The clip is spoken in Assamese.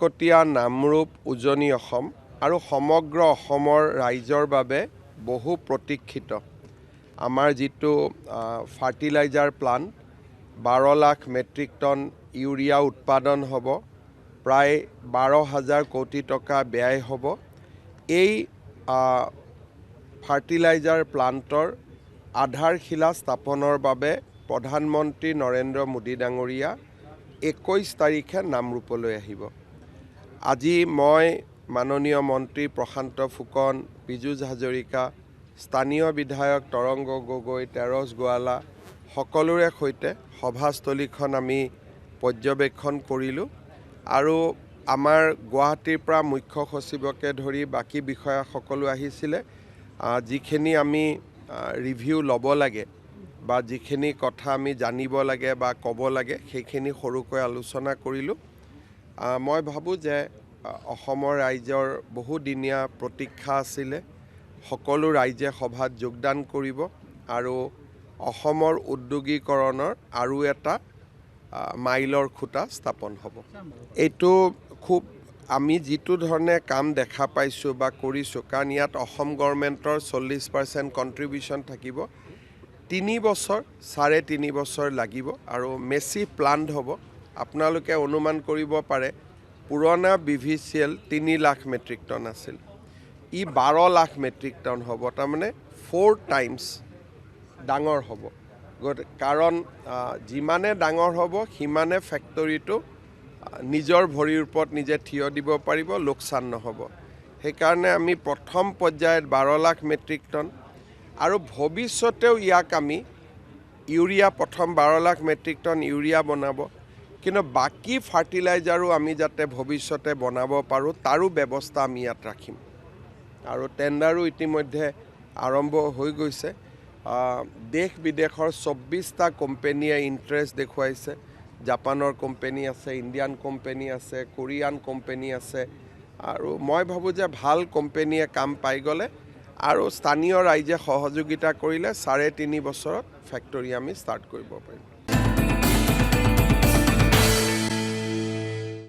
কটীয়া নামৰূপ উজনি অসম আৰু সমগ্ৰ অসমৰ ৰাইজৰ বাবে বহু প্ৰতীক্ষিত আমাৰ যিটো fertiliser plant 12 lakh metric ton urea উৎপাদন হ'ব প্ৰায় 12,000 কোটি টকা ব্যয় হ'ব এই ফাৰ্টিলাইজাৰ প্লান্টৰ আধাৰশিলা স্থাপনৰ বাবে প্ৰধানমন্ত্ৰী নৰেন্দ্ৰ মোদী ডাঙৰীয়া 21 তাৰিখে নামৰূপলৈ আহিব। আজি মই মাননীয় মন্ত্ৰী প্ৰশান্ত ফুকন, পীযুষ হাজৰিকা, স্থানীয় বিধায়ক তৰংগ গগৈ, তেৰছ গোৱালা সকলোৰে সৈতে সভাস্থলীখন আমি পৰ্যবেক্ষণ কৰিলোঁ আৰু আমাৰ গুৱাহাটীৰ পৰা মুখ্য সচিবকে ধৰি বাকী বিষয়াসকলো আহিছিলে। যিখিনি আমি ৰিভিউ ল'ব লাগে বা যিখিনি কথা আমি জানিব লাগে বা ক'ব লাগে সেইখিনি সৰুকৈ আলোচনা কৰিলোঁ। মই ভাবোঁ যে অসমৰ ৰাইজৰ বহুদিনীয়া প্ৰতীক্ষা আছিলে। সকলো ৰাইজে সভাত যোগদান কৰিব আৰু অসমৰ উদ্যোগীকৰণৰ আৰু এটা মাইলৰ খুঁটা স্থাপন হ'ব। এইটো খুব আমি যিটো ধৰণে কাম দেখা পাইছোঁ বা কৰিছোঁ, কাৰণ ইয়াত অসম গভৰ্ণমেণ্টৰ 40% কণ্ট্ৰিবিউশ্যন থাকিব। 3 বছৰ 3.5 বছৰ লাগিব আৰু মেচিভ প্লান্ট হ'ব। আপোনালোকে অনুমান কৰিব পাৰে পুৰণা BVCL 3 লাখ মেট্ৰিক টন আছিল, ই 12 লাখ মেট্ৰিক টন হ'ব, তাৰমানে 4 টাইমছ ডাঙৰ হ'ব। কাৰণ যিমানে ডাঙৰ হ'ব সিমানে ফেক্টৰীটো নিজৰ ভৰিৰ ওপৰত নিজে থিয় দিব পাৰিব, লোকচান নহ'ব। সেইকাৰণে আমি প্ৰথম পৰ্যায়ত 12 লাখ মেট্ৰিক টন আৰু ভৱিষ্যতেও ইয়াক আমি ইউৰিয়া প্ৰথম 12 লাখ মেট্ৰিক টন ইউৰিয়া বনাব, কিন্তু বাকী ফাৰ্টিলাইজাৰো আমি যাতে ভৱিষ্যতে বনাব পাৰোঁ তাৰো ব্যৱস্থা আমি ইয়াত ৰাখিম আৰু টেণ্ডাৰো ইতিমধ্যে আৰম্ভ হৈ গৈছে। দেশ বিদেশৰ 24টা কোম্পেনীয়ে ইণ্টাৰেষ্ট দেখুৱাইছে। জাপানৰ কোম্পেনী আছে, ইণ্ডিয়ান কোম্পেনী আছে, কোৰিয়ান কোম্পেনী আছে আৰু মই ভাবোঁ যে ভাল কোম্পেনীয়ে কাম পাই গ'লে আৰু স্থানীয় ৰাইজে সহযোগিতা কৰিলে 3.5 বছৰত ফেক্টৰী আমি ষ্টাৰ্ট কৰিব পাৰিম।